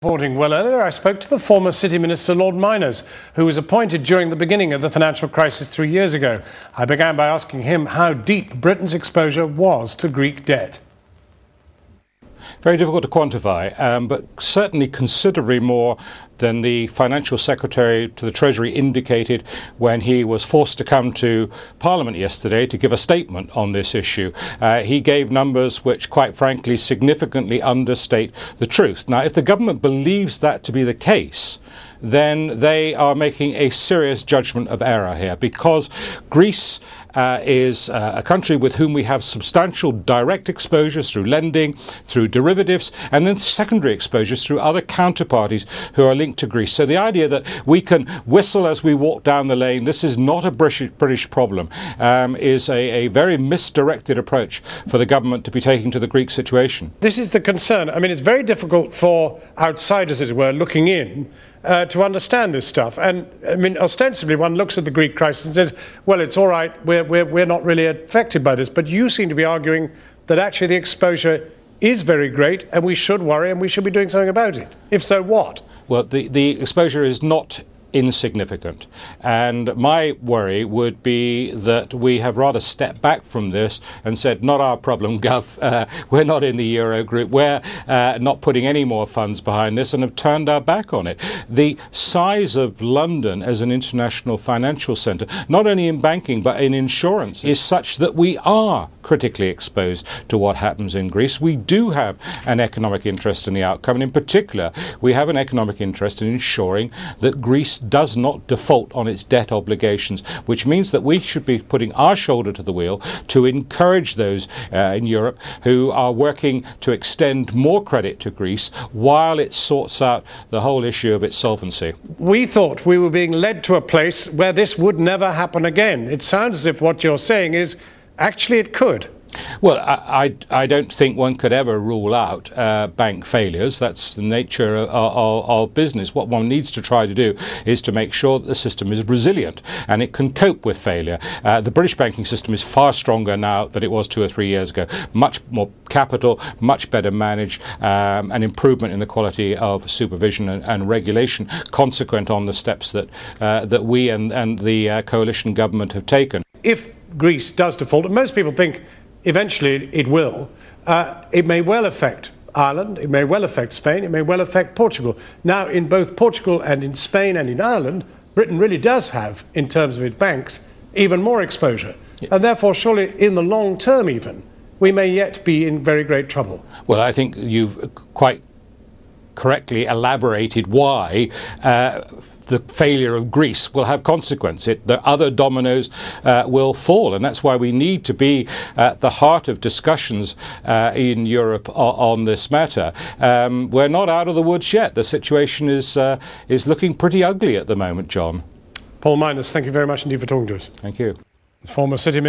Reporting well earlier, I spoke to the former City Minister Lord Myners, who was appointed during the beginning of the financial crisis 3 years ago. I began by asking him how deep Britain's exposure was to Greek debt. Very difficult to quantify, but certainly considerably more than the Financial Secretary to the Treasury indicated when he was forced to come to Parliament yesterday to give a statement on this issue. He gave numbers which, quite frankly, significantly understate the truth. Now, if the government believes that to be the case, then they are making a serious judgment of error here, because Greece is a country with whom we have substantial direct exposures through lending, through derivatives, and then secondary exposures through other counterparties who are linked to Greece. So the idea that we can whistle as we walk down the lane, this is not a British problem, is a very misdirected approach for the government to be taking to the Greek situation. This is the concern. I mean, it's very difficult for outsiders, as it were, looking in, to understand this stuff. And I mean, ostensibly, one looks at the Greek crisis and says, well, it's all right, we're not really affected by this. But you seem to be arguing that actually the exposure is very great and we should worry and we should be doing something about it. If so, what? Well, the exposure is not insignificant, and my worry would be that we have rather stepped back from this and said, not our problem, Gov, we're not in the Eurogroup, we're not putting any more funds behind this, and have turned our back on it. The size of London as an international financial centre, not only in banking but in insurance, is such that we are critically exposed to what happens in Greece. We do have an economic interest in the outcome, and in particular we have an economic interest in ensuring that Greece does not default on its debt obligations, which means that we should be putting our shoulder to the wheel to encourage those in Europe who are working to extend more credit to Greece while it sorts out the whole issue of its solvency. We thought we were being led to a place where this would never happen again. It sounds as if what you're saying is actually it could. Well, I don't think one could ever rule out bank failures. That's the nature of business. What one needs to try to do is to make sure that the system is resilient and it can cope with failure. The British banking system is far stronger now than it was 2 or 3 years ago. Much more capital, much better managed, an improvement in the quality of supervision and regulation consequent on the steps that we and the coalition government have taken. If Greece does default, and most people think eventually it will, it may well affect Ireland, it may well affect Spain, it may well affect Portugal. Now, in both Portugal and in Spain and in Ireland, Britain really does have, in terms of its banks, even more exposure. Yeah. And therefore, surely in the long term even, we may yet be in very great trouble. Well, I think you've quite correctly elaborated why the failure of Greece will have consequence. The other dominoes will fall, and that's why we need to be at the heart of discussions in Europe on this matter. We're not out of the woods yet. The situation is looking pretty ugly at the moment, John. Paul Myners, thank you very much indeed for talking to us. Thank you. Former City Minister